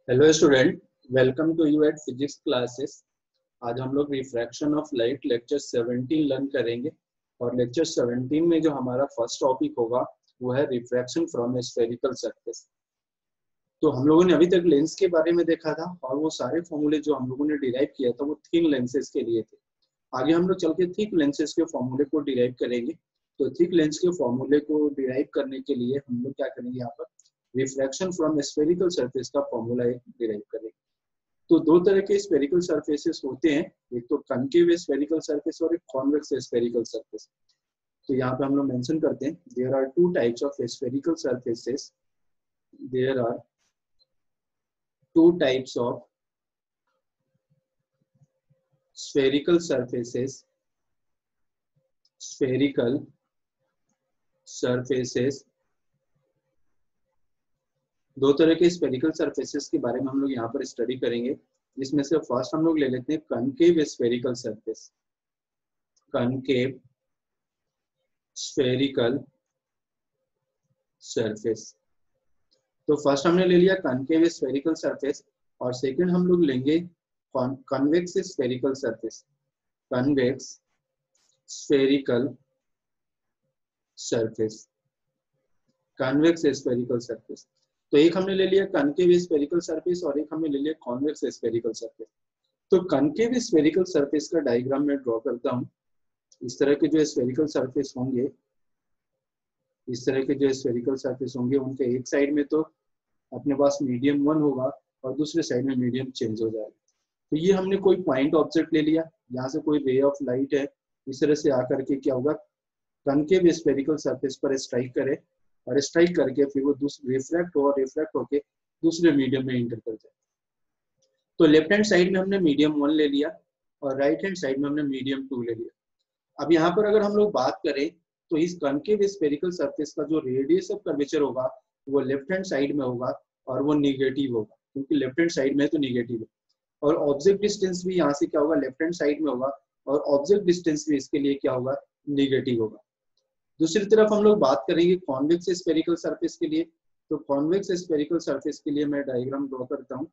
Hello student, welcome to you at physics classes. आज हम लोग refraction of light lecture 17 learn करेंगे और लेक्चर 17 में जो हमारा फर्स्ट टॉपिक होगा वो है refraction from A spherical surface. तो हम लोगों ने अभी तक लेंस के बारे में देखा था और वो सारे फॉर्मूले जो हम लोगों ने डिराइव किया था वो थिन लेंसेज के लिए थे। आगे हम लोग चल के थिक लेंसेज के फॉर्मूले को डिराइव करेंगे। तो थिक लेंस के फॉर्मूले को डिराइव करने के लिए हम लोग क्या करेंगे, यहाँ पर रिफ्रैक्शन फ्रॉम स्फेरिकल सरफेस का फॉर्मूला एक डिराइव करेंगे। तो दो तरह के स्फेरिकल सरफेसेस होते हैं, एक तो कनकेव स्फेरिकल सरफेस और एक कॉन्वेक्स स्फेरिकल सरफेस। तो यहाँ पे हम लोग मेंशन करते हैं there are two types of spherical surfaces. There are two types of spherical surfaces spherical surfaces दो तरह के स्फेरिकल सरफेसेस के बारे में हम लोग यहाँ पर स्टडी करेंगे। जिसमें से फर्स्ट हम लोग ले लेते हैं concave spherical surface. Concave spherical surface, तो फर्स्ट हमने ले लिया कनकेव स्फेरिकल सरफेस और सेकंड हम लोग लेंगे convex spherical surface. Convex spherical surface, convex spherical surface. तो एक हमने ले लिया कनकेव स्फेरिकल सरफेस और एक हमने ले लिया कॉन्वेक्स स्फेरिकल सरफेस। तो कनकेव स्फेरिकल सरफेस का डायग्राम मैं ड्रॉ करता हूँ। इस तरह के जो स्फेरिकल सरफेस होंगे, इस तरह के जो स्फेरिकल सरफेस होंगे उनके एक साइड में तो अपने पास मीडियम 1 होगा और दूसरे साइड में मीडियम चेंज हो जाएगा। तो ये हमने कोई पॉइंट ऑब्जेक्ट ले लिया, यहाँ से कोई रे ऑफ लाइट है, इस तरह से आकर के क्या होगा, कनकेव स्फेरिकल सरफेस पर स्ट्राइक करे और स्ट्राइक करके फिर वो रिफ्रैक्ट हो और रिफ्रैक्ट होके दूसरे मीडियम में इंटर कर जाए। तो लेफ्ट हैंड साइड में हमने मीडियम 1 ले लिया और राइट हैंड साइड में हमने मीडियम 2 ले लिया। अब यहाँ पर अगर हम लोग बात करें तो इस कनकेव स्फेरिकल सरफेस का जो रेडियस ऑफ कर्वेचर होगा वो लेफ्ट हैंड साइड में होगा और वो निगेटिव होगा, क्योंकि लेफ्ट हैंड साइड में तो निगेटिव है। और ऑब्जेक्ट डिस्टेंस भी यहाँ से क्या होगा, लेफ्ट हैंड साइड में होगा और ऑब्जेक्ट डिस्टेंस भी इसके लिए क्या होगा, निगेटिव होगा। दूसरी तरफ हम लोग बात करेंगे कॉन्वेक्स स्फेरिकल सरफेस के लिए। तो कॉन्वेक्स स्फेरिकल सरफेस के लिए मैं डायग्राम ड्रॉ करता हूँ।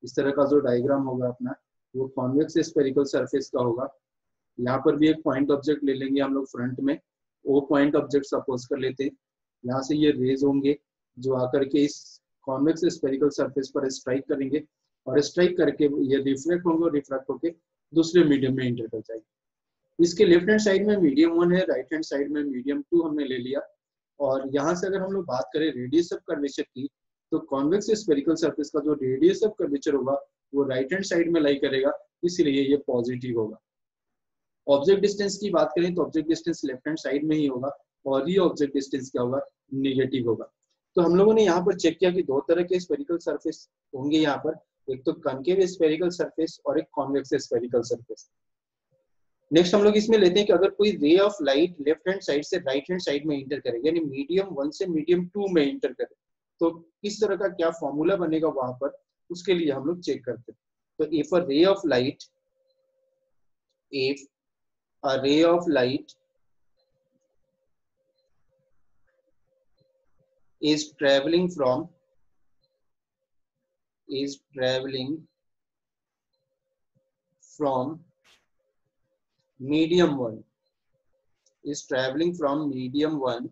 इस तरह का जो डायग्राम होगा अपना वो कॉन्वेक्स स्फेरिकल सरफेस का होगा। यहाँ पर भी एक पॉइंट ऑब्जेक्ट ले लेंगे हम लोग फ्रंट में, वो पॉइंट ऑब्जेक्ट सपोज कर लेते हैं। यहाँ से ये रेज होंगे जो आकर के इस कॉन्वेक्स स्फेरिकल सरफेस पर स्ट्राइक करेंगे और स्ट्राइक करके ये रिफ्लेक्ट होंगे और रिफ्रैक्ट होके दूसरे मीडियम में इंटर कर जाएंगे। इसके लेफ्ट हैंड साइड में मीडियम 1 है, राइट हैंड साइड में मीडियम 2 हमने ले लिया। और यहाँ से अगर हम लोग बात करें रेडियस ऑफ कर्वेचर की, तो कॉन्वेक्स स्फेरिकल सरफेस का जो रेडियस ऑफ कर्वेचर होगा वो राइट हैंड साइड में लाई करेगा, इसलिए ये पॉजिटिव होगा। ऑब्जेक्ट डिस्टेंस की बात करें तो object distance left hand side में ही होगा और ये ऑब्जेक्ट डिस्टेंस क्या होगा, निगेटिव होगा। तो हम लोगों ने यहाँ पर चेक किया कि दो तरह के स्फेरिकल सरफेस होंगे यहाँ पर, एक तो कनकेव स्फेरिकल सरफेस और एक कॉन्वेक्स स्फेरिकल सरफेस। नेक्स्ट हम लोग इसमें लेते हैं कि अगर कोई ray of light left hand side से राइट हैंड साइड में इंटर करे, यानी मीडियम 1 से मीडियम 2 में इंटर करे, तो किस तरह का क्या फॉर्मूला बनेगा वहां पर, उसके लिए हम लोग चेक करते हैं। तो if a ray of light, if a ray of light is traveling from medium 1, is traveling from medium 1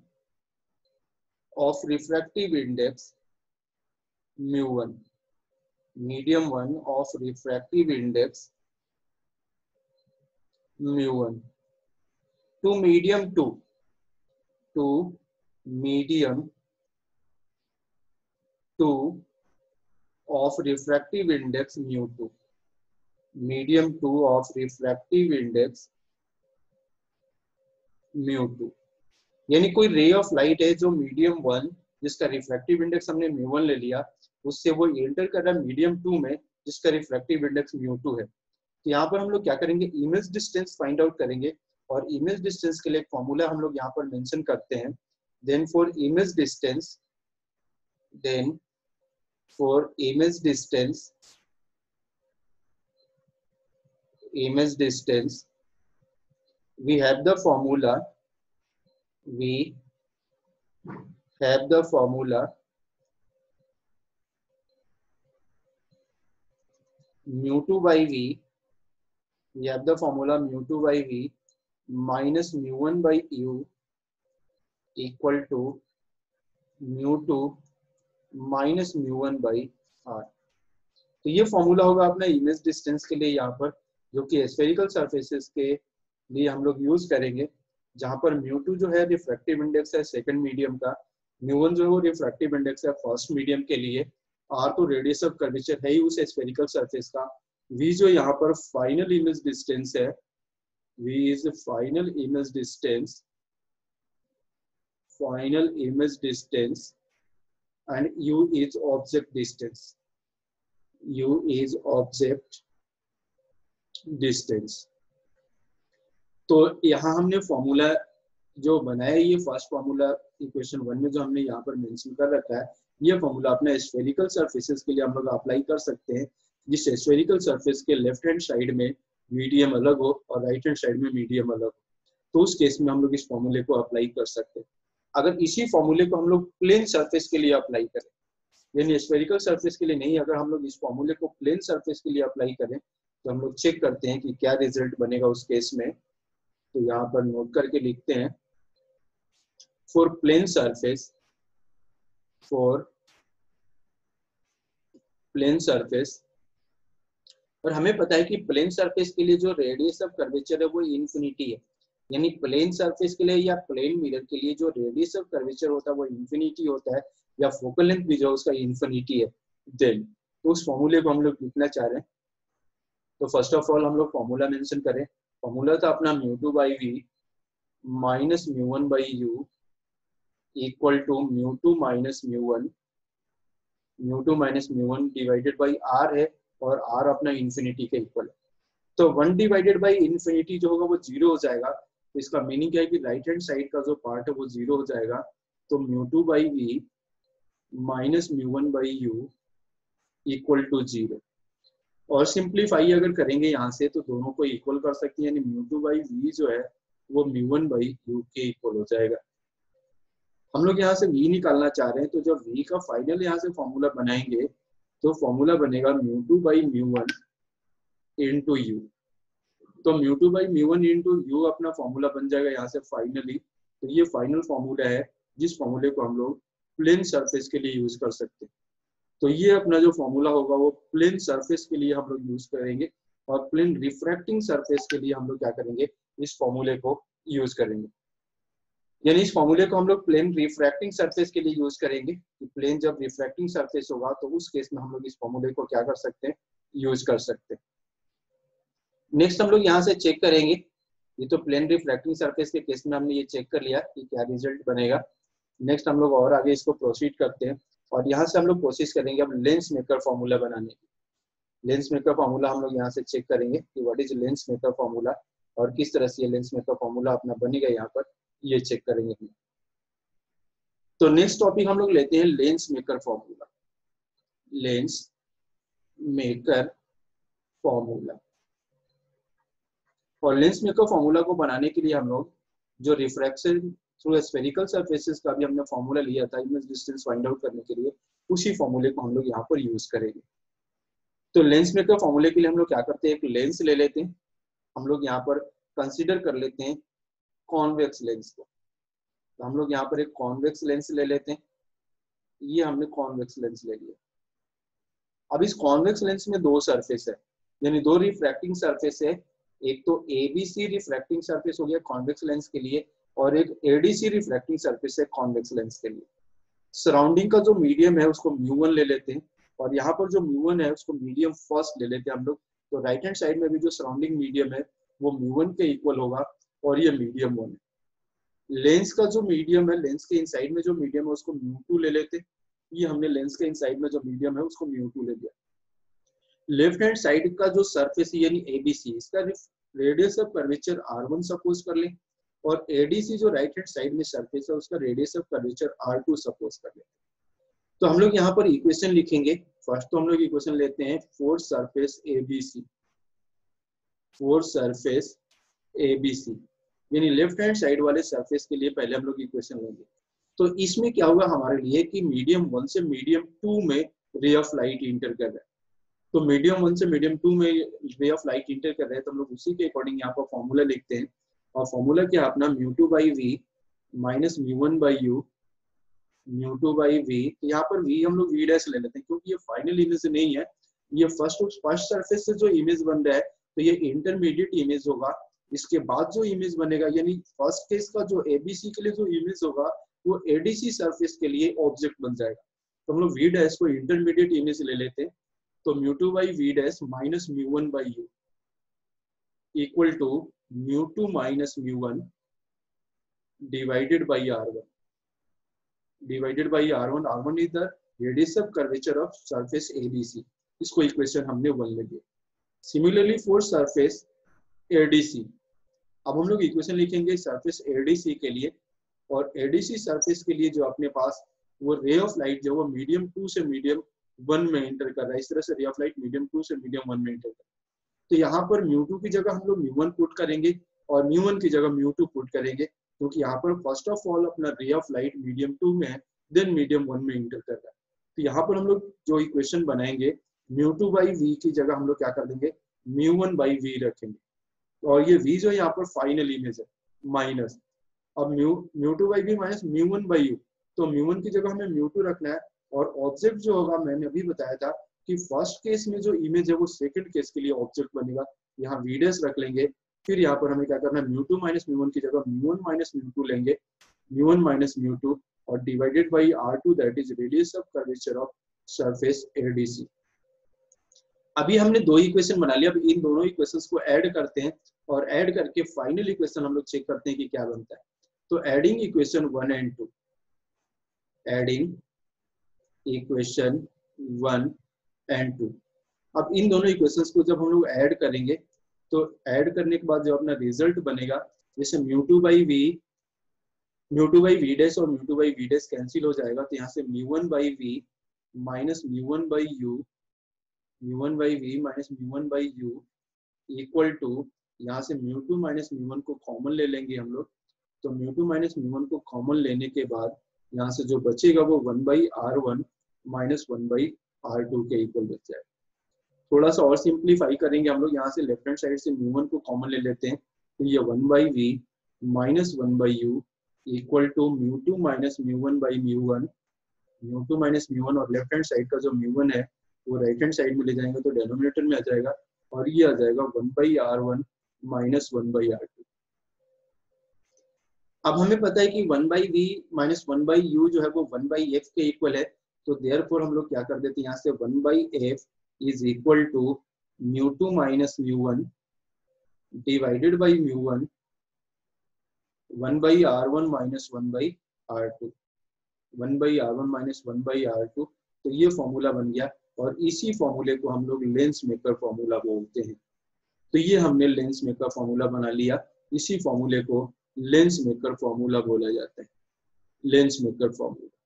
of refractive index mu 1, medium 1 of refractive index mu 1 to medium 2 of refractive index mu 2, medium 2 of refractive index mu 2। यानी कोई ray of light है जो medium 1 जिसका refractive index हमने mu 1 ले लिया, उससे वो एंटर कर रहा है मीडियम 2 में जिसका रिफ्रैक्टिव इंडेक्स mu 2 है। तो यहाँ पर हम लोग क्या करेंगे, इमेज डिस्टेंस फाइंड आउट करेंगे और इमेज डिस्टेंस के लिए एक फॉर्मूला हम लोग यहाँ पर मेंशन करते हैं। Then for image distance we have the formula mu2 by v, we have the formula mu2 by v minus mu1 by u equal to mu2 minus mu1 by r। तो ये formula होगा अपना image distance के लिए यहाँ पर, जो कि स्फेरिकल सरफेसेस के लिए हम लोग यूज करेंगे, जहाँ पर mu2 जो है रिफ्रैक्टिव इंडेक्स है सेकंड मीडियम का, mu1 जो है वो रिफ्रैक्टिव इंडेक्स है फर्स्ट मीडियम के लिए, r तो रेडियस ऑफ कर्वेचर है ही उस स्फेरिकल सरफेस का, v जो यहाँ पर फाइनल इमेज डिस्टेंस है, v is final image distance, final image distance, and u is object distance, u is object distance। तो यहाँ हमने फॉर्मूला जो बनाया, ये फर्स्ट फॉर्मूला इक्वेशन 1 में जो हमने यहाँ पर मेंशन कर रखा है, ये फॉर्मूला अपने स्फेरिकल सरफेसेस के लिए हम लोग अप्लाई कर सकते हैं, जिस स्फेरिकल सरफेस के लेफ्ट हैंड साइड में मीडियम अलग हो और राइट हैंड साइड में मीडियम अलग हो, तो उस केस में हम लोग इस फॉर्मूले को अप्लाई कर सकते हैं। अगर इसी फॉर्मूले को हम लोग प्लेन सरफेस के लिए अप्लाई करें, यानी स्फेरिकल सरफेस के लिए नहीं, अगर हम लोग इस फॉर्मूले को प्लेन सरफेस के लिए अप्लाई करें, तो हम लोग चेक करते हैं कि क्या रिजल्ट बनेगा उस केस में। तो यहाँ पर नोट करके लिखते हैं, for plane surface, for plane surface, और हमें पता है कि प्लेन सरफेस के लिए जो रेडियस ऑफ कर्वेचर है वो इन्फिनिटी है, यानी प्लेन सरफेस के लिए या प्लेन मिरर के लिए जो रेडियस ऑफ कर्वेचर होता है वो इन्फिनिटी होता है, या फोकल लेंथ भी जो उसका इन्फिनिटी है। देन तो उस फॉर्मूले को हम लोग लिखना चाह रहे हैं, तो फर्स्ट ऑफ ऑल हम लोग फॉर्मूला मेंशन करें। फॉर्मूला था अपना mu2 by v minus mu1 by u equal to mu2 minus mu1, mu2 minus mu1 divided by r है, और r अपना इन्फिनिटी के इक्वल है। तो 1 डिवाइडेड बाई इन्फिनिटी जो होगा वो 0 हो जाएगा, तो इसका मीनिंग क्या है कि राइट हैंड साइड का जो पार्ट है वो 0 हो जाएगा। तो mu2 by v minus mu1 by u equal to 0, और सिंप्लीफाई अगर करेंगे यहाँ से तो दोनों को इक्वल कर सकते हैं, यानी mu2 by v जो है वो mu1 by u के इक्वल हो जाएगा। हम लोग यहाँ से v निकालना चाह रहे हैं, तो जब v का फाइनल यहाँ से फॉर्मूला बनाएंगे तो फॉर्मूला बनेगा mu2 by mu1 into u। तो mu2 by mu1 into u अपना फॉर्मूला बन जाएगा यहाँ से फाइनली। तो ये फाइनल फॉर्मूला है जिस फॉर्मूले को हम लोग प्लेन सरफेस के लिए यूज कर सकते हैं। तो ये अपना जो फॉर्मूला होगा वो प्लेन सरफेस के लिए हम लोग यूज करेंगे, और प्लेन रिफ्रैक्टिंग सरफेस के लिए हम लोग क्या करेंगे, इस फॉर्मूले को यूज करेंगे। यानी इस फॉर्मूले को हम लोग प्लेन रिफ्रैक्टिंग सरफेस के लिए यूज करेंगे कि प्लेन जब रिफ्रैक्टिंग सरफेस होगा तो उस केस में हम लोग इस फॉर्मूले को क्या कर सकते हैं, यूज कर सकते हैं। नेक्स्ट हम लोग यहाँ से चेक करेंगे, ये तो प्लेन रिफ्रैक्टिंग सरफेस के केस में हमने ये चेक कर लिया कि क्या रिजल्ट बनेगा। नेक्स्ट हम लोग और आगे इसको प्रोसीड करते हैं, और यहाँ से हम लोग कोशिश करेंगे अब लेंस मेकर फॉर्मूला बनाने की। लेंस मेकर फॉर्मूला हम लोग यहाँ से चेक करेंगे कि what is lens maker formula, और किस तरह से ये लेंस मेकर फॉर्मूला अपना बनेगा यहाँ पर, ये चेक करेंगे। तो नेक्स्ट टॉपिक हम लोग लेते हैं lens maker formula. Lens maker formula, और लेंस मेकर फॉर्मूला को बनाने के लिए हम लोग जो रिफ्रैक्शन थ्रू स्फेरिकल सरफेसेस का भी हमने फॉर्मूला लिया था इमेज डिस्टेंस फाइंड आउट करने के लिए, उसी फॉर्मूले को हम लोग यहाँ पर यूज करेंगे। तो लेंस मेकर फॉर्मूले के लिए हम लोग क्या करते हैं, एक लेंस ले लेते हैं, हम लोग यहाँ पर कंसीडर कर लेते हैं कॉन्वेक्स लेंस को। तो हम लोग यहाँ पर एक कॉन्वेक्स लेंस ले लेते हैं, ये हमने कॉन्वेक्स लेंस ले लिया। अब इस कॉन्वेक्स लेंस में दो सरफेस है, यानी दो रिफ्रैक्टिंग सरफेस है, एक तो एबीसी रिफ्रैक्टिंग सरफेस हो गया कॉन्वेक्स लेंस के लिए, और एक एडीसी रिफ्रैक्टिंग सरफेस है कॉन्वेक्स लेंस के लिए। सराउंडिंग का जो मीडियम है उसको mu1 ले लेते हैं, और यहाँ पर जो mu1 है उसको मीडियम फर्स्ट ले लेते हैं हम लोग। तो राइट हैंड साइड में भी जो सराउंडिंग मीडियम है वो mu1 के इक्वल होगा, और ये मीडियम 1 है। लेंस का जो मीडियम है, लेंस के इनसाइड में जो मीडियम है उसको mu2 ले लेते हैं, ये हमने लेंस के इनसाइड में जो मीडियम है उसको mu2 ले लिया। लेफ्ट हैंड साइड का जो सरफेस यानी एबीसी, इसका radius of curvature r1 suppose कर लें, और एडीसी जो राइट हैंड साइड में सरफेस है उसका radius of curvature r2 suppose कर लें। तो हम लोग यहाँ पर इक्वेशन लिखेंगे। फर्स्ट तो हम लोग इक्वेशन लेते हैं for surface ABC, for surface ABC, यानी लेफ्ट हैंड साइड वाले सरफेस के लिए पहले हम लोग इक्वेशन लेंगे। तो इसमें क्या होगा हमारे लिए कि मीडियम 1 से मीडियम 2 में रे ऑफ लाइट इंटर कर रहा है, तो मीडियम 1 से मीडियम 2 में रे ऑफ लाइट इंटर कर रहे हैं, तो हम लोग उसी के अकॉर्डिंग यहाँ पर फॉर्मूला लिखते हैं, और फॉर्मूला क्या है अपना म्यू2 बाई वी माइनस म्यू1 बाई यू, म्यू2 बाई वी। तो यहाँ पर वी हम लोग वी डैश ले लेते हैं, क्योंकि ये फाइनल इमेज नहीं है, ये फर्स्ट सरफेस से जो इमेज बन रहा है, तो ये इंटरमीडिएट इमेज होगा। इसके बाद जो इमेज बनेगा, यानी फर्स्ट केस का जो एबीसी के लिए जो इमेज होगा, वो एडीसी सरफेस के लिए ऑब्जेक्ट बन जाएगा। तो हम लोग वी डैश को इंटरमीडिएट इमेज ले लेते हैं, तो म्यू2 बाई वी डैश माइनस म्यू1 बाई यू इक्वल टू म्यू2 माइनस म्यू1 divided by R1, divided by R1। R1 is the radius of curvature of surface ABC। इसको इक्वेशन हमने 1 ले लिया। सिमिलरली फॉर सरफेस ADC, अब हम लोग इक्वेशन लिखेंगे सरफेस ADC के लिए, और ADC सरफेस के लिए जो अपने पास वो रे ऑफ लाइट जो वो मीडियम 2 से मीडियम 1 में एंटर कर रहा है, इस तरह से रे ऑफ लाइट मीडियम 2 से मीडियम 1 में एंटर कर रहा है। तो यहाँ पर म्यू2 की जगह हम लोग म्यू1 पुट करेंगे, और म्यू1 की जगह म्यू2 पुट करेंगे, क्योंकि यहाँ पर फर्स्ट ऑफ ऑल अपना रे ऑफ लाइट मीडियम 2 में है, देन मीडियम 1 में एंटर कर रहा है। तो यहाँ पर हम लोग जो इक्वेशन बनाएंगे, म्यू2 बाई वी की जगह हम लोग क्या कर देंगे, म्यू1 बाई वी रखेंगे, और ये v जो यहाँ पर फाइनल इमेज है माइनस, अब म्यू2 बाई वी माइनस म्यू1 बाई यू, तो म्यू1 की जगह हमें म्यू2 रखना है, और ऑब्जेक्ट जो होगा मैंने अभी बताया था कि फर्स्ट केस में जो इमेज है वो सेकंड केस के लिए ऑब्जेक्ट बनेगा, यहाँ वी डैश रख लेंगे। फिर यहाँ पर हमें क्या करना है, म्यू2 माइनस म्यू1 की जगह म्यू1 माइनस म्यू2 लेंगे, म्यू1 माइनस म्यू2, और divided by R2 that is radius of curvature of surface ADC। अभी हमने दो इक्वेशन बना लिया, अब इन दोनों इक्वेशंस को ऐड करते हैं, और ऐड करके फाइनल इक्वेशन हम लोग चेक करते हैं कि क्या बनता है। तो adding equation 1 and 2, adding equation 1 and 2। अब इन दोनों इक्वेशंस को जब हम लोग ऐड करेंगे, तो ऐड करने के बाद जो अपना रिजल्ट बनेगा, जैसे म्यू2 बाई वी डैश और म्यू2 बाई वी डैश कैंसिल हो जाएगा, तो यहाँ से म्यू1 बाई वी माइनस म्यू1 बाई यू, म्यू1 बाई वी माइनस म्यू1 बाई यू इक्वल टू, यहाँ से म्यू2 माइनस म्यू1 को कॉमन ले लेंगे हम लोग, तो म्यू2 माइनस म्यू1 को कॉमन लेने के बाद यहाँ से जो बचेगा वो 1 by R1 minus 1 by R2 के इक्वल बच जाएगा। थोड़ा सा और सिंप्लीफाई करेंगे हम लोग, यहाँ से लेफ्ट हैंड साइड से म्यू1 को कॉमन ले लेते हैं, तो ये 1 by V minus 1 by U equal to म्यू2 माइनस म्यू1 बाई म्यू1, म्यू2 माइनस म्यू1, और लेफ्ट हैंड साइड का जो म्यू1 है वो राइट हैंड साइड में ले जाएंगे, तो डेनोमिनेटर में आ जाएगा, और ये आ जाएगा 1 by R1 minus 1 by R2। अब हमें पता है कि 1 by V minus 1 by U जो है वो 1 बाई एफ के इक्वल है, तो देयरफॉर हम लोग क्या कर देते हैं, यहाँ से 1 by F is equal to म्यू2 माइनस म्यू1 डिवाइडेड बाई म्यू1 1 by R1 minus 1 by R2, 1 by R1 minus 1 by R2। तो ये फॉर्मूला बन गया, और इसी फॉर्मूले को हम लोग लेंस मेकर फॉर्मूला बोलते हैं। तो ये हमने लेंस मेकर फॉर्मूला बना लिया, इसी फॉर्मूले को लेंस मेकर फॉर्मूला बोला जाता है, लेंस मेकर फॉर्मूला।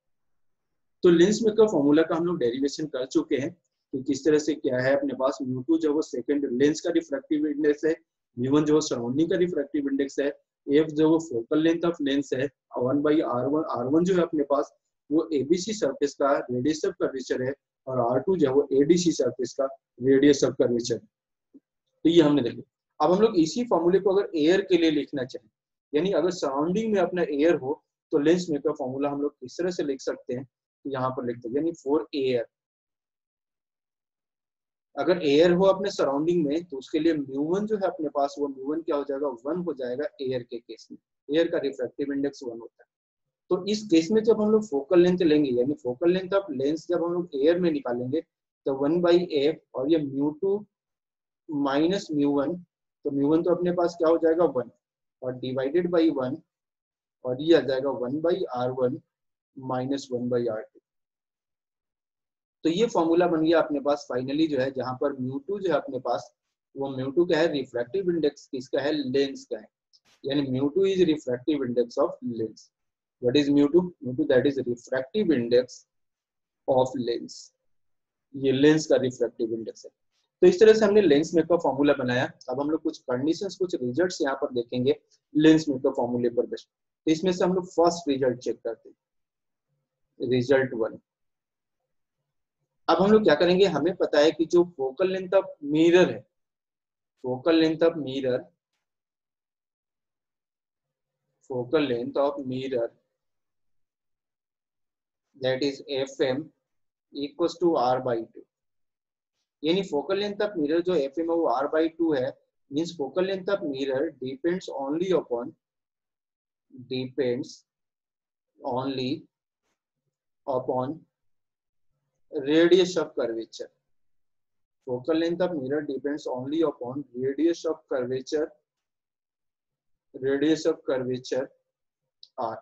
तो लेंस मेकर फॉर्मूला का हम लोग डेरिवेशन कर चुके हैं कि किस तरह से क्या है। अपने पास म्यू2 जो वो सेकंड लेंस का रिफ्रैक्टिव इंडेक्स है, म्यू1 जो सराउंडिंग का रिफ्रैक्टिव इंडेक्स है, एफ जो वो फोकल लेंथ ऑफ लेंस है, 1 बाई R1 जो है अपने पास वो एबीसी सरफेस का रेडियस ऑफ कर्वेचर है, और R2 जो है वो एडीसी सरफेस का रेडियस ऑफ कर्वेचर है। तो ये हमने देखा। अब हम लोग इसी फॉर्मूले को अगर एयर के लिए लिखना चाहें, यानी अगर सराउंडिंग में अपना एयर हो, तो लेंस मेकर फॉर्मूला हम लोग इस तरह से लिख सकते हैं, तो यहाँ पर लिखते हैं, यानी फॉर एयर, अगर एयर हो अपने सराउंडिंग में, तो उसके लिए म्यू1 जो है अपने पास, वो म्यू1 क्या हो जाएगा, 1 हो जाएगा एयर के केस में, एयर का रिफ्रैक्टिव इंडेक्स 1 होता है। तो इस केस में जब हम लोग फोकल लेंथ लेंगे, यानी फोकल लेंथ ऑफ लेंस जब हम लोग एयर में निकालेंगे, तो 1 बाई एफ, और ये म्यू2 माइनस म्यू1, तो म्यू1 तो अपने पास क्या हो जाएगा 1, और डिवाइडेड बाई 1, और ये आ जाएगा 1 by R1 minus 1 by R2। तो ये फॉर्मूला बन गया अपने पास फाइनली जो है, जहां पर म्यू2 जो है अपने पास, वो म्यू2 क्या है, रिफ्रैक्टिव इंडेक्स किसका है, लेंस का है, यानी म्यू2 is refractive index of lens. What is म्यू2? म्यू2 that is refractive index of lens, ये लेंस का रिफ्रैक्टिव इंडेक्स है। तो इस तरह से हमने लेंस मेकर फॉर्मूला बनाया। अब हम लोग कुछ कंडीशंस, कुछ रिजल्ट्स यहाँ पर देखेंगे लेंस मेकर फॉर्मूले पर बेस्ड। तो इसमें से हम लोग फर्स्ट रिजल्ट चेक करते हैं, रिजल्ट 1। अब हम लोग क्या करेंगे, हमें पता है कि जो फोकल लेंथ ऑफ मिरर है, focal length of mirror, focal length of mirror that is fm equals to r by 2, यानी फोकल लेंथ ऑफ मिरर जो fm है वो r by 2 है, means focal length of mirror depends only upon radius of curvature. Focal length of mirror depends only upon radius of curvature r,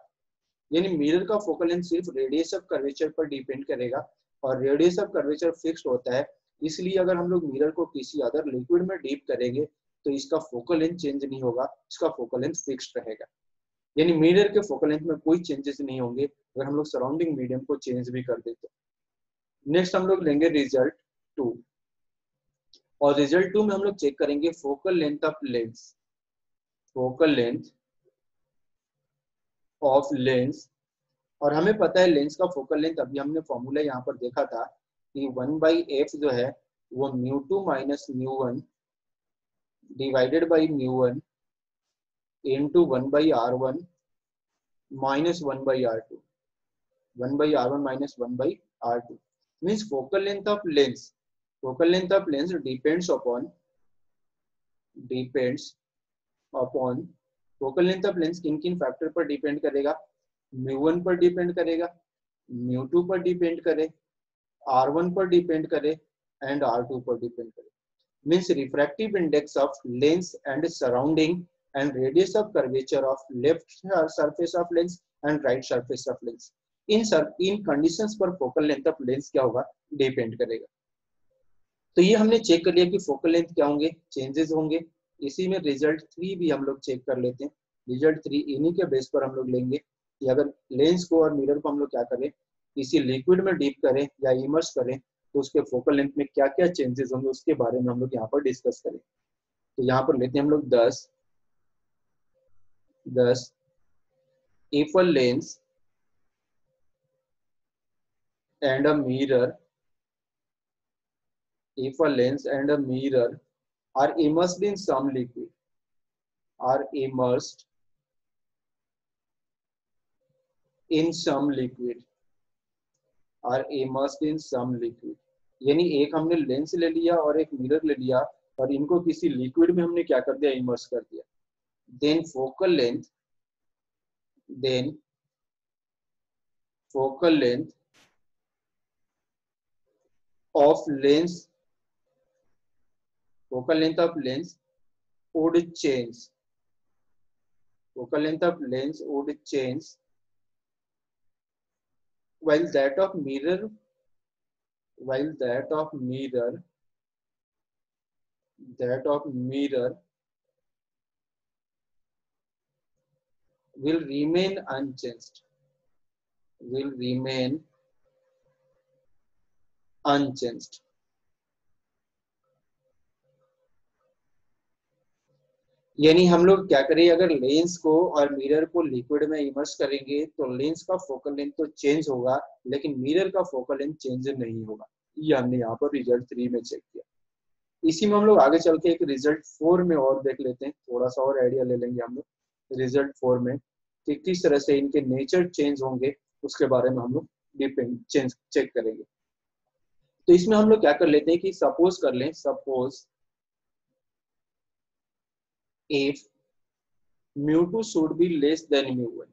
यानी mirror का focal length सिर्फ radius of curvature पर depend करेगा, और radius of curvature fixed होता है, इसलिए अगर हम लोग मिरर को किसी अदर लिक्विड में डीप करेंगे तो इसका फोकल लेंथ चेंज नहीं होगा, इसका फोकल लेंथ फिक्स्ड रहेगा, यानी मिरर के फोकल लेंथ में कोई चेंजेस नहीं होंगे अगर हम लोग सराउंडिंग मीडियम को चेंज भी कर देते। नेक्स्ट हम लोग लेंगे रिजल्ट 2, और रिजल्ट 2 में हम लोग चेक करेंगे focal length of lens, focal length of lens, और हमें पता है लेंस का फोकल लेंथ, अभी हमने फॉर्मूला यहाँ पर देखा था कि 1/f जो है वो μ2 minus μ1 divided by μ1 into 1/r1 minus 1/r2, 1/r1 minus 1/r2, means focal length of lens, focal length of lens depends upon focal length of lens किन किन फैक्टर पर डिपेंड करेगा, μ1 पर डिपेंड करेगा, μ2 पर डिपेंड करे, r1 पर डिपेंड करे एंड r2 पर डिपेंड करे, means refractive index of lens and surrounding and radius of curvature of left surface of lens and right surface of lens, in conditions पर फोकल लेंथ ऑफ लेंस क्या होगा, depend करेगा। तो ये हमने check कर लिया कि फोकल लेंथ क्या होंगे, चेंजेस होंगे। इसी में रिजल्ट 3 भी हम लोग चेक कर लेते हैं। रिजल्ट 3 इन्हीं के बेस पर हम लोग लेंगे कि अगर लेंस को और मिरर को हम लोग क्या करें, किसी लिक्विड में डीप करें या इमर्स करें तो उसके फोकल लेंथ में क्या क्या चेंजेस होंगे उसके बारे में हम लोग यहाँ पर डिस्कस करें। तो यहाँ पर लेते हैं हम लोग 10 if a lens and a mirror, if a lens and a mirror are immersed in some liquid, are immersed in some liquid, are immersed in some liquid, यानी एक हमने लेंस ले लिया और एक मिरर ले लिया और इनको किसी लिक्विड में हमने क्या कर दिया, इमर्स कर दिया, then focal length of lens, focal length of lens would change, focal length of lens would change while that of mirror will remain unchanged, यानी हम लोग क्या करें, अगर लेंस को और मिरर को लिक्विड में इमर्स करेंगे तो लेंस का फोकल लेंथ तो चेंज होगा लेकिन मिरर का फोकल लेंथ चेंज नहीं होगा। ये हमने यहाँ पर रिजल्ट 3 में चेक किया। इसी में हम लोग आगे चल के एक रिजल्ट 4 में और देख लेते हैं, थोड़ा सा और आइडिया ले लेंगे हम लोग रिजल्ट 4 में कि किस तरह से इनके नेचर चेंज होंगे उसके बारे में हम लोग चेक करेंगे। तो इसमें हम लोग क्या कर लेते हैं कि सपोज कर लें, suppose if μ2 should be less than μ1,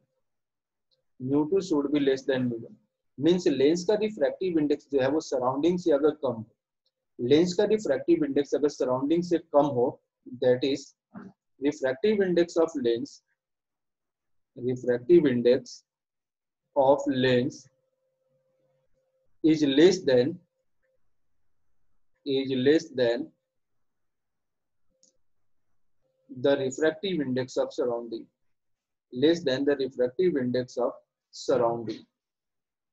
μ2 should be less than μ1 means lens का रिफ्रैक्टिव इंडेक्स जो है वो सराउंडिंग से अगर कम हो, लेंस का रिफ्रैक्टिव इंडेक्स अगर सराउंडिंग से कम हो, that is refractive index of lens is less than the refractive index of surrounding,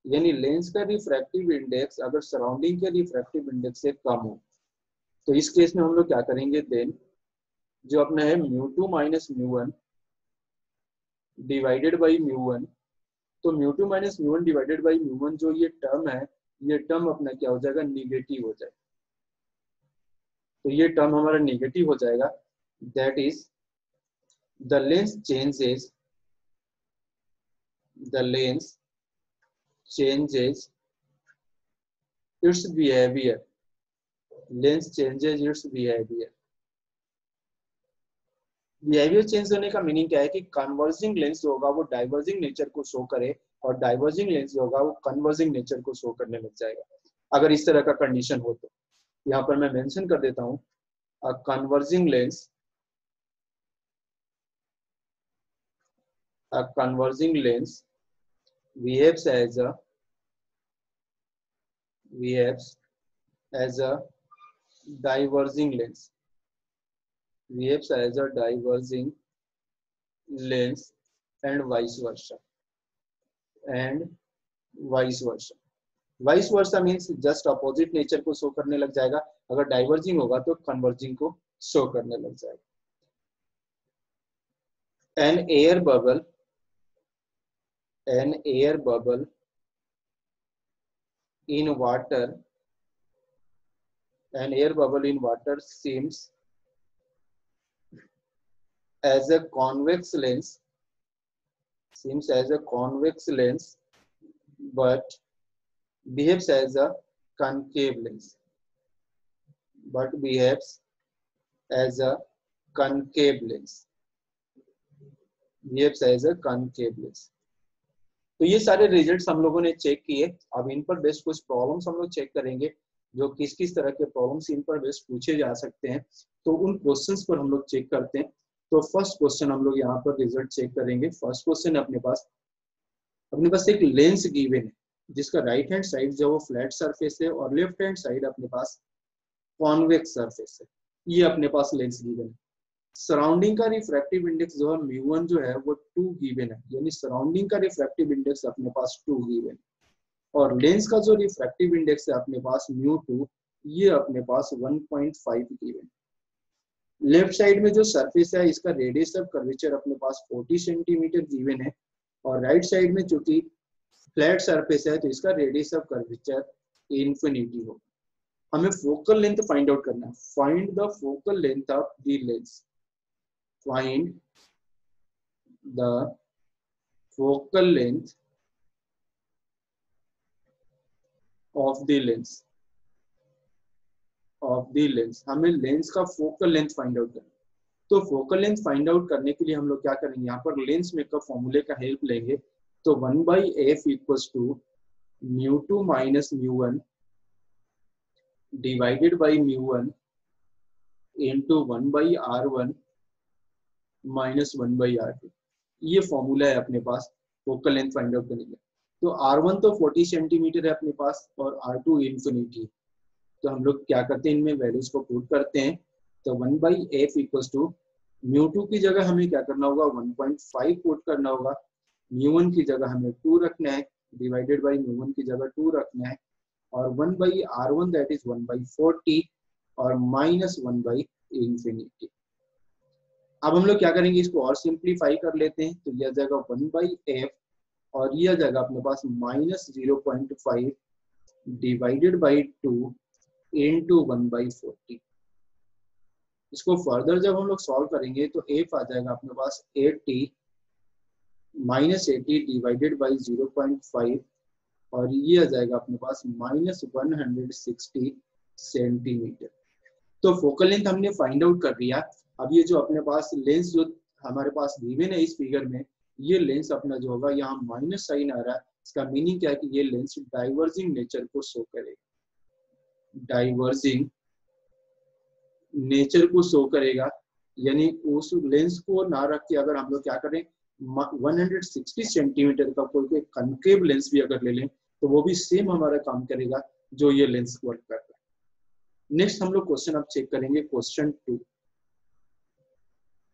यानी लेंस का रिफ्रैक्टिव इंडेक्स अगर सराउंडिंग के रिफ्रैक्टिव इंडेक्स से कम हो तो इस केस में हम लोग क्या करेंगे, देन जो अपना है μ2 माइनस μ1 डिवाइडेड बाई μ1, तो μ2 माइनस μ1 डिवाइडेड बाई μ1 जो ये टर्म है ये टर्म अपना क्या हो जाएगा, निगेटिव हो जाएगा। तो ये टर्म हमारा निगेटिव हो जाएगा, that is the lens changes, the lens changes it's behaviour, lens changes it's behaviour. Behaviour change होने का मीनिंग क्या है कि कन्वर्जिंग लेंस जो होगा वो डाइवर्जिंग नेचर को शो करे, और डाइवर्जिंग लेंस जो होगा वो कन्वर्जिंग नेचर को शो करने लग जाएगा। अगर इस तरह का कंडीशन हो तो यहाँ पर मैं मेंशन कर देता हूँ, a converging lens, a converging lens behaves as a diverging lens, behaves as a diverging lens, and vice versa, and vice versa। Vice versa means just opposite nature को शो करने लग जाएगा, अगर डाइवर्जिंग होगा तो कन्वर्जिंग को show करने लग जाएगा। An air bubble, an air bubble in water, an air bubble in water seems as a convex lens, seems as a convex lens, but behaves as a concave lens, but behaves as a concave lens, behaves as a concave lens। तो ये सारे results हम लोगों ने check किए। अब इन पर based कुछ प्रॉब्लम्स हम लोग चेक करेंगे, जो किस किस तरह के प्रॉब्लम्स इन पर बेस्ड पूछे जा सकते हैं। तो उन क्वेश्चंस पर हम लोग चेक करते हैं। तो फर्स्ट क्वेश्चन हम लोग यहाँ पर रिजल्ट चेक करेंगे। फर्स्ट क्वेश्चन है अपने पास एक लेंस गिवन है जिसका राइट हैंड साइड जो वो फ्लैट सरफेस है और लेफ्ट हैंड साइड अपने पास कॉन्वेक्स सरफेस है। ये अपने पास लेंस गिवन है। सराउंडिंग का रिफ्रैक्टिव इंडेक्स जो है μ1 जो है वो 2 गिवन है, यानी सराउंडिंग का रिफ्रैक्टिव इंडेक्स अपने पास 2 गिवन है, और लेंस का जो रिफ्रैक्टिव इंडेक्स है अपने पास μ2, ये अपने पास 1.5 गिवन है। लेफ्ट साइड में जो सरफेस है इसका रेडियस ऑफ कर्वेचर अपने पास 40 सेंटीमीटर गिवन है, और राइट साइड में चूंकि फ्लैट सरफेस है तो इसका रेडियस ऑफ कर्वेचर इन्फिनिटी होगा। हमें फोकल लेंथ फाइंड आउट करना है। Find the focal length of the lens, find the focal length of the lens, हमें लेंस का फोकल लेंथ फाइंड आउट करना। तो फोकल लेंथ फाइंड आउट करने के लिए हम लोग क्या करेंगे, यहाँ पर लेंस मेकर फॉर्मूले का हेल्प लेंगे। तो 1/f equals to μ2 minus μ1 divided by μ1 into 1/r1 minus 1/r2। ये फॉर्मूला है अपने पास फोकल लेंथ फाइंड आउट करने के। तो r1 तो 40 सेंटीमीटर है अपने पास और r2 इन्फिनिटी। तो हम लोग क्या करते हैं, इनमें वैल्यूज को पुट करते हैं। तो 1/f इक्वल्स टू μ2 की जगह हमें क्या करना होगा, 1.5 पुट करना होगा। μ1 की जगह हमें 2 रखना है, डिवाइडेड बाई μ1 की जगह 2 रखना है, और 1/r1 दैट इज 1/40 और माइनस 1/इन्फिनिटी। अब हम लोग क्या करेंगे, इसको और सिंप्लीफाई कर लेते हैं। तो यह जाएगा 1/f और यह जाएगा अपने पास माइनस 0.5 डिवाइडेड बाई 2 इंटू 1/40। इसको फर्दर जब हम लोग सॉल्व करेंगे तो f आ जाएगा अपने पास 80 माइनस 80 डिवाइडेड बाई 0.5 और ये आ जाएगा अपने पास माइनस 160 सेंटीमीटर। तो फोकल लेंथ हमने फाइंड आउट कर लिया। अब ये जो अपने पास लेंस जो हमारे पास गिवन है इस फिगर में, ये लेंस अपना जो होगा यहाँ माइनस साइन आ रहा है। इसका मीनिंग क्या है कि ये लेंस डाइवर्जिंग नेचर को शो करेगा, डाइवर्जिंग नेचर को शो करेगा। यानी उस लेंस को ना रख के अगर हम लोग क्या करें, 160 सेंटीमीटर का कोई कनकेव लेंस भी अगर ले लें तो वो भी सेम हमारा काम करेगा जो ये लेंस वर्क कर रहा है। नेक्स्ट हम लोग क्वेश्चन अब चेक करेंगे, क्वेश्चन 2।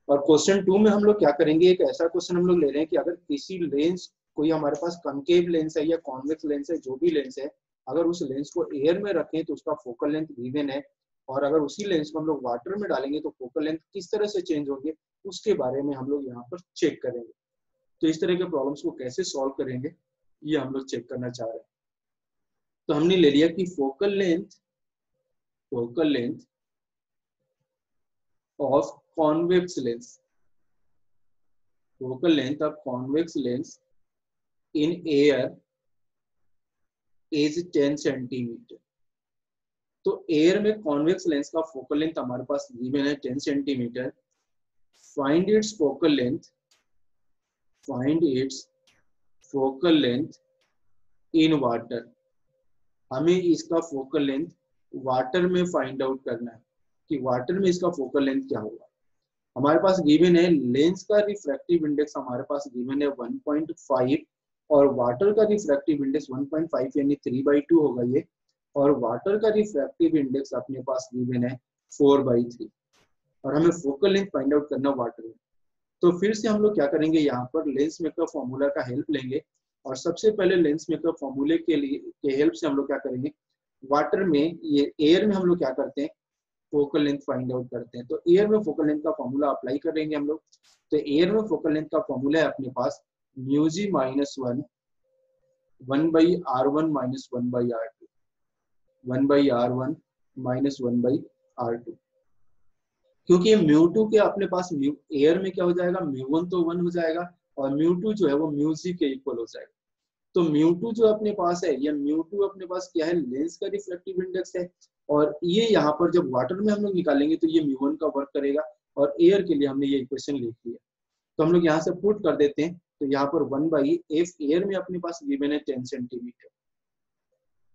और क्वेश्चन 2 में हम लोग क्या करेंगे, एक ऐसा क्वेश्चन हम लोग ले रहे हैं कि अगर किसी लेंस, कोई हमारे पास कनकेव लेंस है या कॉन्वेक्स लेंस है, जो भी लेंस है, अगर उस लेंस को एयर में रखें तो उसका फोकल लेंथ गिवन है, और अगर उसी लेंस को हम लोग वाटर में डालेंगे तो फोकल लेंथ किस तरह से चेंज होंगे उसके बारे में हम लोग यहाँ पर चेक करेंगे। तो इस तरह के प्रॉब्लम्स को कैसे सॉल्व करेंगे ये हम लोग चेक करना चाह रहे हैं। तो हमने ले लिया कि focal length of convex lens, focal length of convex lens in air is 10 centimetre. तो एयर में कॉन्वेक्स लेंस का फोकल लेंथ हमारे पास गिवन है 10 centimetre. Find its focal length in water. हमें इसका फोकल लेंथ वाटर में फाइंड आउट करना है कि वाटर में इसका फोकल लेंथ क्या होगा। हमारे पास गिवन है लेंस का रिफ्रैक्टिव इंडेक्स हमारे पास गिवन है 1.5 और वाटर का रिफ्रैक्टिव इंडेक्स 1.5 यानी 3/2 होगा ये, और वाटर का रिफ्रैक्टिव इंडेक्स अपने पास गिवन है 4/3 और हमें फोकल लेंथ फाइंड आउट करना वाटर में। तो फिर से हम लोग क्या करेंगे, यहाँ पर लेंस मेकर फॉर्मूला का हेल्प लेंगे और सबसे पहले लेंस मेकर फॉर्मूले के हेल्प से हम लोग क्या करेंगे, वाटर में ये एयर में हम लोग क्या करते हैं फोकल लेंथ फाइंड आउट करते हैं। तो एयर में फोकल लेंथ का फॉर्मूला अप्लाई करेंगे हम लोग। तो एयर में फोकल लेंथ का फॉर्मूला है अपने पास μg -1 1/r1 - 1/r2 1/r1 - 1/r2, क्योंकि ये μ2 के अपने पास एयर में क्या हो जाएगा, μ1 तो 1 हो जाएगा और μ2 जो है वो μg के इक्वल हो जाएगा। तो μ2 जो अपने पास है, ये μ2 अपने पास क्या है, लेंस का रिफ्लेक्टिव इंडेक्स है, और ये यहाँ पर जब वाटर में हम लोग निकालेंगे तो ये μ1 का वर्क करेगा और एयर के लिए हमने ये इक्वेशन लिख लिया। तो हम लोग यहाँ से पुट कर देते हैं। तो यहाँ पर 1/f एयर में अपने पास गिवन है 10 सेंटीमीटर,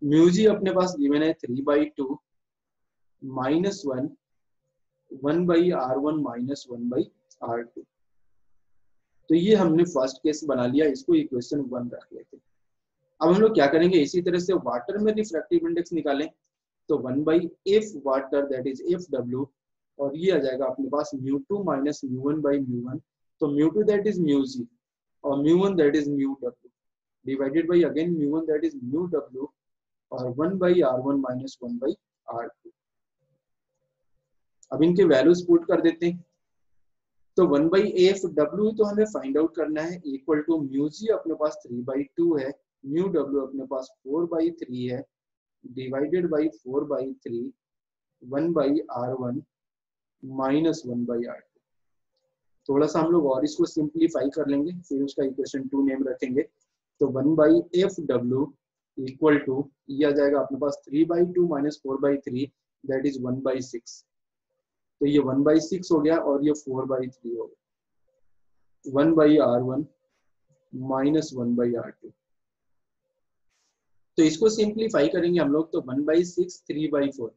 μg अपने पास गिवन है 3/2 -1 1/r1 - 1/r2। तो ये हमने फर्स्ट केस बना लिया, इसको इक्वेशन 1 रख लेते हैं। अब हम लोग क्या करेंगे, इसी तरह से वाटर में रिफ्रैक्टिव इंडेक्स निकालें तो 1/f water that is fw, और ये आ जाएगा अपने पास μ2 - μ1/μ1। तो μ2 दैट इज μg और μ1 that is μw divided by again μ1 that is μw और 1/r1 - 1/r2। अब इनके वैल्यूज पुट कर देते हैं। तो 1/fw तो हमें फाइंड आउट करना है इक्वल टू μg अपने पास 3/2 है, μw अपने पास 4/3 है डिवाइडेड बाई 4/3 1/r1 - 1/r2। थोड़ा सा हम लोग और इसको सिंप्लीफाई कर लेंगे, फिर उसका इक्वेशन 2 नेम रखेंगे। तो 1/fw इक्वल टू ये आ जाएगा अपने पास 3/2 - 4/3 दैट इज 1/6। तो ये 1/6 हो गया और ये 4/3 हो गया, 1/r1 - 1/r2। तो इसको सिंप्लीफाई करेंगे हम लोग तो 1/6 3/4,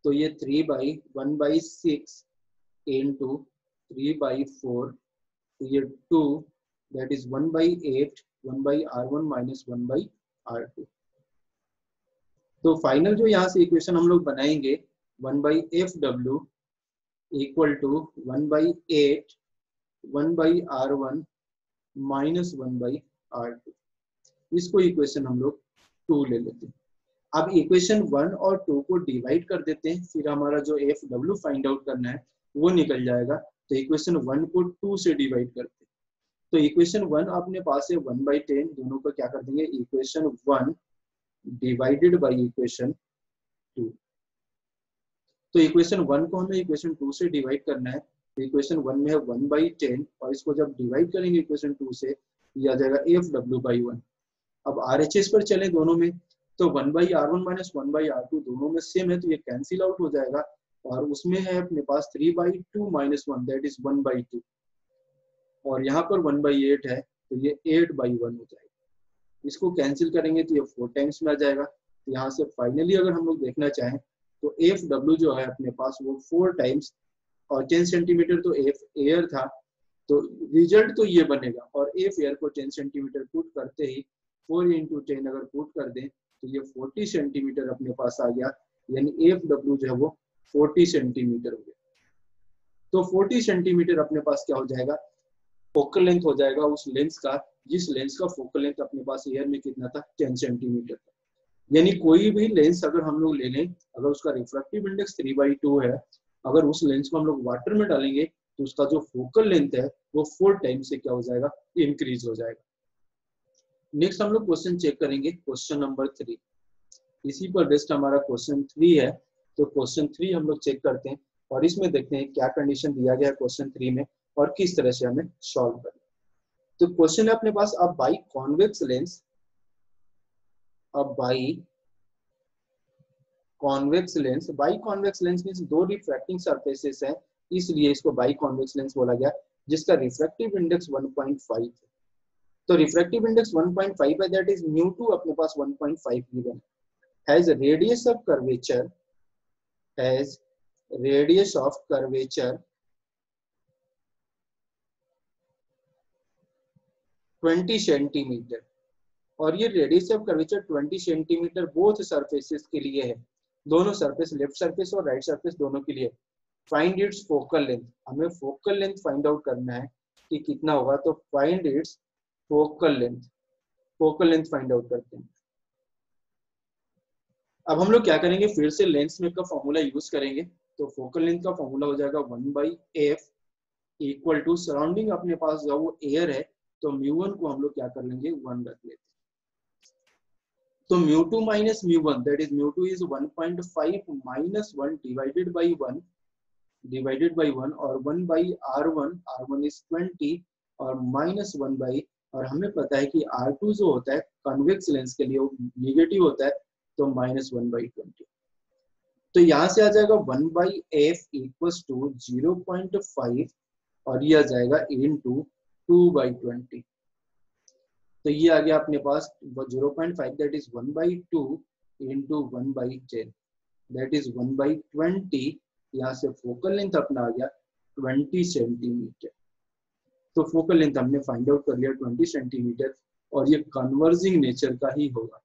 तो ये 3/1/6 into 3/4, तो ये 2 दैट इज 1/8 1/r1 - 1/r2। तो फाइनल जो यहाँ से इक्वेशन हम लोग बनाएंगे 1/fw equal to 1/8 1/r1 - 1/r2। इसको इक्वेशन हम लोग 2 ले लेते हैं। अब इक्वेशन 1 और 2 को डिवाइड कर देते हैं, फिर हमारा जो fw फाइंड आउट करना है वो निकल जाएगा। तो इक्वेशन 1 को 2 से डिवाइड करते हैं। तो इक्वेशन 1 अपने पास है 1/10, दोनों को क्या कर देंगे इक्वेशन 1 डिवाइडेड बाई इक्वेशन 2। तो इक्वेशन 1 को हमें इक्वेशन 2 से डिवाइड करना है। तो इक्वेशन 1 में है 1/10 और इसको जब डिवाइड करेंगे इक्वेशन 2 से ये आ जाएगा fw/1। अब RHS पर चले दोनों में, तो 1/r1 - 1/r2 दोनों में सेम है तो ये कैंसिल आउट हो जाएगा और उसमें है अपने पास 3/2 - 1 दैट इज 1/2 और यहाँ पर 1/8 है तो ये 8/1 हो जाएगा। इसको कैंसिल करेंगे तो ये 4 टाइम्स में आ जाएगा। तो यहाँ से फाइनली अगर हम लोग देखना चाहें तो fw जो है अपने पास वो 4 टाइम्स और 10 सेंटीमीटर तो f एयर था, तो रिजल्ट तो ये बनेगा और f एयर को 10 सेंटीमीटर पुट करते ही 4 × 10 अगर पुट कर दें तो ये 40 सेंटीमीटर अपने पास आ गया, यानी fw जो है वो 40 सेंटीमीटर हो गया। तो 40 सेंटीमीटर अपने पास क्या हो जाएगा, फोकल लेंथ हो जाएगा उस लेंस का, जिस लेंस का फोकल लेंथ अपने पास एयर में कितना था 10 सेंटीमीटर था। यानी कोई भी लेंस अगर हम लोग ले लें, अगर उसका रिफ्रैक्टिव इंडेक्स 3/2 है, अगर उस लेंस को हम लोग वाटर में डालेंगे तो उसका जो फोकल लेंथ है वो 4 टाइम्स से क्या हो जाएगा, इंक्रीज हो जाएगा। नेक्स्ट हम लोग क्वेश्चन चेक करेंगे, क्वेश्चन नंबर 3। इसी पर बेस्ड हमारा क्वेश्चन 3 है। तो क्वेश्चन 3 हम लोग चेक करते हैं और इसमें देखते हैं क्या कंडीशन दिया गया है क्वेश्चन 3 में और किस तरह से हमें सॉल्व करना। तो क्वेश्चन है अपने पास, अब बाई कॉन्वेक्स लेंस, अब by convex lens, by convex lens means दो रिफ्रैक्टिंग सरफेसेस हैं, इसलिए इसको बाई कॉन्वेक्स लेंस बोला गया, जिसका रिफ्रैक्टिव इंडेक्स 1.5 है। तो रिफ्रैक्टिव इंडेक्स 1.5 है, दैट इज μ2 अपने पास 1.5 गिवन है। Has radius of curvature, has radius of curvature 20 centimetre, और ये radius of curvature 20 centimetre both surfaces के लिए है, दोनों सरफेस, लेफ्ट सरफेस और राइट सरफेस दोनों के लिए। फाइंड इट्स फोकल लेंथ, हमें फोकल लेंथ फाइंड आउट करना है कि कितना होगा। तो find its focal length, focal length find out करते हैं। अब हम लोग क्या करेंगे, फिर से लेंस में का फॉर्मूला यूज करेंगे। तो फोकल लेंथ का फॉर्मूला हो जाएगा 1/f इक्वल टू, सराउंडिंग अपने पास जो वो एयर है, तो μ1 को हम लोग क्या कर लेंगे 1 रख लेते हैं। तो μ2 minus μ1, that is μ2 is 1.5 minus 1 divided by 1, divided by 1, और 1 बाई r1, r1 इज 20 और माइनस 1 बाई, और हमें पता है कि r2 जो होता है कन्वेक्स लेंस के लिए वो निगेटिव होता है, तो माइनस 1/20। तो यहाँ से आ जाएगा 1/f इक्वल्स टू 0.5 और ये आ जाएगा इनटू 2/20। तो ये आ गया अपने पास 0.5, that is 1/2 into 1/10, that is 1/20। यहाँ से फोकल लेंथ अपना आ गया 20 सेंटीमीटर। तो फोकल लेंथ हमने फाइंड आउट कर लिया 20 सेंटीमीटर, और ये कन्वर्जिंग नेचर का ही होगा,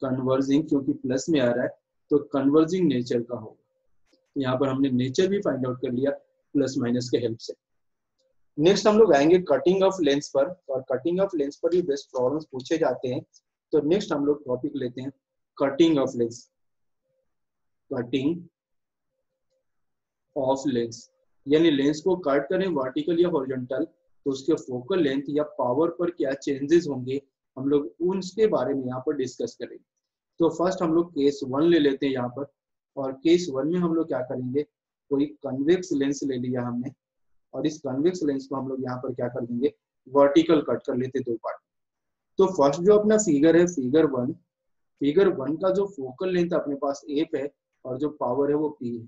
कन्वर्जिंग, क्योंकि प्लस में आ रहा है तो कन्वर्जिंग नेचर का होगा। यहाँ पर हमने नेचर भी फाइंड आउट कर लिया प्लस माइनस के हेल्प से। नेक्स्ट हम लोग आएंगे कटिंग ऑफ लेंस पर, और कटिंग ऑफ लेंस पर भी बेस्ट प्रॉब्लम्स पूछे जाते हैं। तो नेक्स्ट हम लोग टॉपिक लेते हैं cutting of lens, cutting of lens, यानी लेंस को कट करें वर्टिकल या हॉरिजॉन्टल, तो उसके फोकल लेंथ या पावर पर क्या चेंजेस होंगे, हम लोग उसके बारे में यहाँ पर डिस्कस करेंगे। तो फर्स्ट हम लोग केस 1 ले लेते हैं यहाँ पर, और केस 1 में हम लोग क्या करेंगे, कोई कन्वेक्स लेंस ले लिया हमने, और इस कन्वेक्स लेंस को हम लोग यहाँ पर क्या कर देंगे, वर्टिकल कट कर लेते दो पार्ट। तो फर्स्ट जो अपना फिगर है, फिगर 1, फिगर 1 का जो फोकल लेंथ अपने पास एफ है और जो पावर है वो पी है।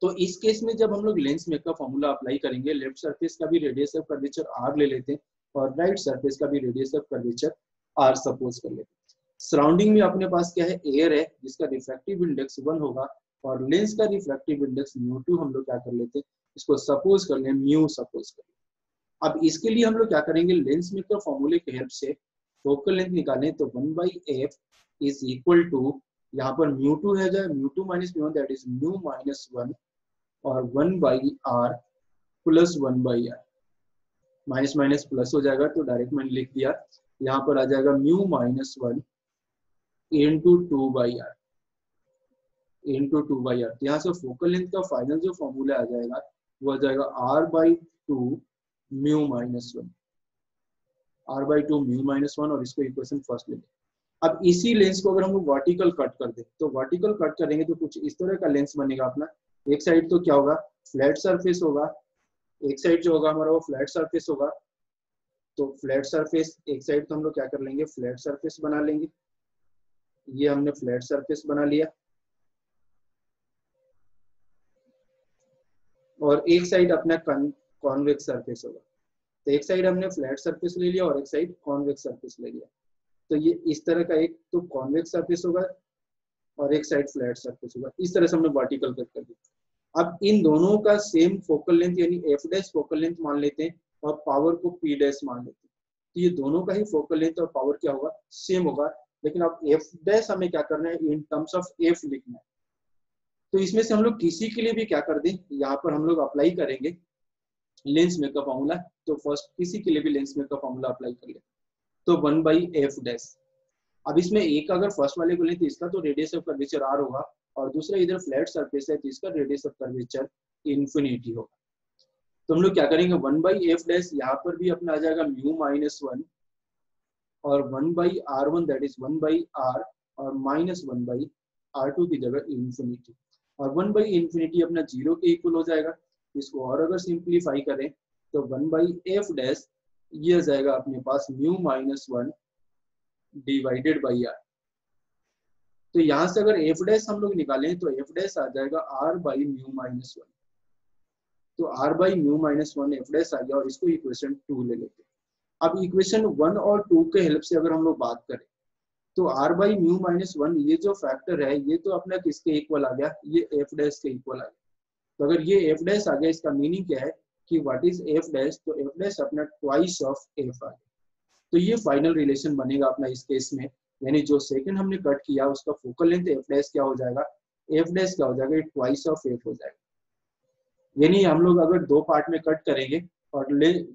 तो इस केस में जब हम लोग लेंस मेक का फॉर्मूला अप्लाई करेंगे, लेफ्ट सरफेस का भी रेडियस ऑफ कर्वेचर आर ले लेते हैं और राइट सरफेस का भी radius of curvature R suppose कर लेते हैं। सराउंडिंग में अपने पास क्या है, एयर है, जिसका रिफ्रैक्टिव इंडेक्स 1 होगा, और लेंस का रिफ्रैक्टिव इंडेक्स μ2 हम लोग क्या कर लेते हैं, इसको सपोज कर लें म्यू सपोज कर लें। अब इसके लिए हम लोग क्या करेंगे, लेंस मेकर फॉर्मूले की हेल्प से फोकल लेंथ निकालें। तो 1/f इज इक्वल टू, यहाँ पर μ2 है जाए μ2 माइनस μ1, दैट इज μ माइनस 1, और 1/r plus 1/r, minus minus plus हो जाएगा तो डायरेक्ट मैंने लिख दिया, यहाँ पर आ जाएगा μ minus 1 into 2/r, into 2/r। यहाँ से फोकल लेंथ का फाइनल जो फॉर्मूला आ जाएगा वो आ जाएगा r/2 μ माइनस 1, r/2 μ माइनस 1, और इसको इक्वेशन फर्स्ट ले लें। अब इसी लेंस को अगर हम लोग वर्टिकल कट कर दे, तो वर्टिकल कट करेंगे तो कुछ इस तरह का लेंस बनेगा अपना। एक साइड तो क्या होगा, फ्लैट सरफेस होगा, एक साइड जो होगा हमारा वो फ्लैट सरफेस होगा। तो फ्लैट सरफेस एक साइड तो हम लोग क्या कर लेंगे, फ्लैट सरफेस बना लेंगे, ये हमने फ्लैट सरफेस बना लिया, और एक साइड अपना कॉन्वेक्स सरफेस होगा। तो एक साइड हमने फ्लैट सरफेस ले लिया और एक साइड कॉन्वेक्स सरफेस ले लिया। तो ये इस तरह का एक तो कॉन्वेक्स सरफेस होगा और एक साइड फ्लैट सरफेस होगा, इस तरह से हमने वर्टिकल कट कर दिया। अब इन दोनों का सेम फोकल लेंथ यानी एफ डैश फोकल लेंथ मान लेते हैं और पावर को पी डैश मान लेते हैं। तो ये दोनों का ही फोकल लेंथ और पावर क्या होगा, सेम होगा, लेकिन अब एफ डैश हमें क्या करना है, इन टर्म्स ऑफ एफ लिखना है। तो इसमें से हम लोग किसी के लिए भी क्या कर दें, यहाँ पर हम लोग अप्लाई करेंगे लेंस मेक का फॉर्मूला। तो फर्स्ट किसी के लिए भी लेंस मेक का फॉर्मूला अप्लाई कर ले, तो 1/f डैश। अब इसमें एक अगर फर्स्ट वाले को लें तो इसका तो रेडियस ऑफ कर्वेचर r होगा, और दूसरा इधर फ्लैट सरफेस है तो इसका रेडियस ऑफ कर्वेचर इन्फिनिटी होगा। तो हम लोग क्या करेंगे, 1/f डैश यहाँ पर भी अपना आ जाएगा μ माइनस 1, और 1/r1 दैट इज 1/r और -1/r2 की जगह इंफिनिटी, और 1/इंफिनिटी अपना 0 के इक्वल हो जाएगा। इसको और अगर सिंप्लीफाई करें तो 1/f डैश ये आ जाएगा अपने पास μ-1 डिवाइडेड बाई r। तो यहाँ से अगर f डैश हम लोग निकालें तो f डैश आ जाएगा r/μ-1। तो r/μ-1 f डैश आ गया और इसको इक्वेशन 2 ले लेते हैं। अब इक्वेशन 1 और 2 के हेल्प से अगर हम लोग बात करें तो r/μ-1 ये जो फैक्टर है ये तो अपना किसके इक्वल आ गया, ये f डैश के इक्वल आ गया। तो अगर ये f डैश आ गया इसका मीनिंग क्या है कि व्हाट इज f डैश, तो f डैश अपना ट्वाइस ऑफ f आ गया। तो ये फाइनल रिलेशन बनेगा अपना इस केस में, यानी जो सेकंड हमने कट किया उसका फोकल लेंथ f डैश क्या हो जाएगा, f डैश क्या हो जाएगा, ट्वाइस ऑफ f हो जाएगा। यानी हम लोग अगर दो पार्ट में कट करेंगे और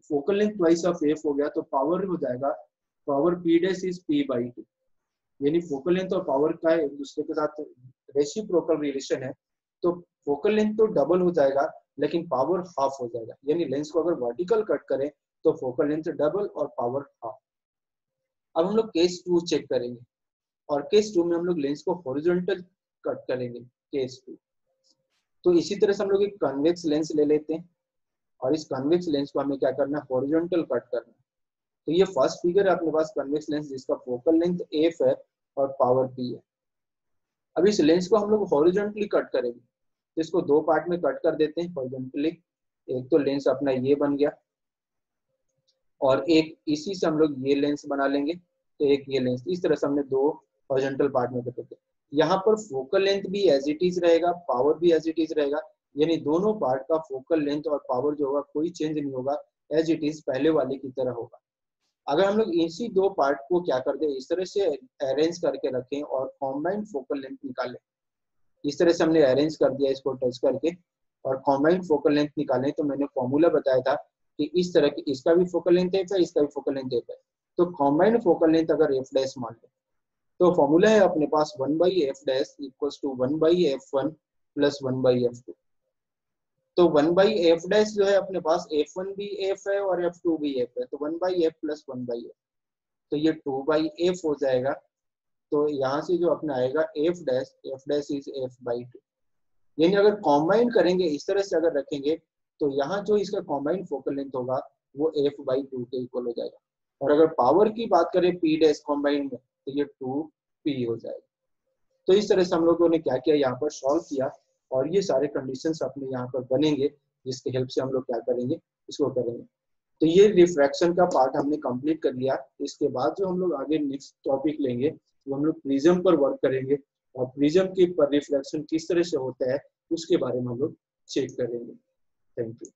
focal length twice of f हो गया तो पावर हो जाएगा, power p dash is p/2, यानी फोकल लेंथ और पावर का एक दूसरे के साथ रेसिप्रोकल रिलेशन है। तो फोकल लेंथ तो डबल हो जाएगा लेकिन पावर हाफ हो जाएगा, यानी लेंस को अगर वर्टिकल कट करें तो फोकल लेंथ डबल और पावर हाफ। अब हम लोग केस 2 चेक करेंगे और केस 2 में हम लोग लेंस को हॉरिजॉन्टल कट करेंगे केस 2। तो इसी तरह से हम लोग एक कन्वेक्स लेंस ले लेते हैं और इस कन्वेक्स लेंस को हमें क्या करना है, हॉरिजॉन्टल कट करना है। तो ये फर्स्ट फिगर है अपने पास कन्वेक्स लेंस जिसका फोकल लेंथ f है और पावर p है। अब इस लेंस को हम लोग हॉरिजॉन्टली कट करेंगे, तो इसको दो पार्ट में कट कर देते हैं हॉरिजॉन्टली। एक तो लेंस अपना ये बन गया और एक इसी से हम लोग ये लेंस बना लेंगे, तो एक ये लेंस, इस तरह से हमने दो हॉरिजॉन्टल पार्ट में कट करते हैं। यहाँ पर फोकल लेंथ भी एज इट इज रहेगा, पावर भी एज इट इज रहेगा, यानी दोनों पार्ट का फोकल लेंथ और पावर जो होगा कोई चेंज नहीं होगा, एज इट इज पहले वाले की तरह होगा। अगर हम लोग इसी दो पार्ट को क्या कर दे, इस तरह से अरेंज करके रखें और कॉम्बाइंड फोकल लेंथ निकालें, इस तरह से हमने अरेंज कर दिया इसको टच करके और कॉम्बाइंड फोकल लेंथ निकालें, तो मैंने फॉर्मूला बताया था कि इस तरह की इसका भी फोकल लेंथ f है, इसका भी फोकल लेंथ f है। तो कॉम्बाइंड फोकल लेंथ अगर f डैश मान ले तो फॉर्मूला है अपने पास 1/f dash equals to 1/f1 plus 1/f2। तो 1/f डैश जो है अपने पास f1 भी f है और f2 भी f है, तो 1/f प्लस 1/f, तो ये 2/f हो जाएगा। तो यहाँ से जो अपना आएगा f डैश इज f/2, यानी अगर कॉम्बाइन करेंगे इस तरह से अगर रखेंगे तो यहाँ जो इसका कॉम्बाइंड फोकल लेंथ होगा वो f/2 के इक्वल हो जाएगा। और अगर पावर की बात करें p डैश कॉम्बाइंड में तो ये 2p हो जाएगा। तो इस तरह से हम लोगों ने क्या किया, यहाँ पर सॉल्व किया और ये सारे कंडीशंस अपने यहाँ पर बनेंगे जिसके हेल्प से हम लोग क्या करेंगे, इसको करेंगे। तो ये रिफ्रैक्शन का पार्ट हमने कंप्लीट कर लिया। इसके बाद जो हम लोग आगे नेक्स्ट टॉपिक लेंगे वो हम लोग प्रिज्म पर वर्क करेंगे और प्रिज्म के पर रिफ्लेक्शन किस तरह से होता है उसके बारे में हम लोग चेक करेंगे। Thank you.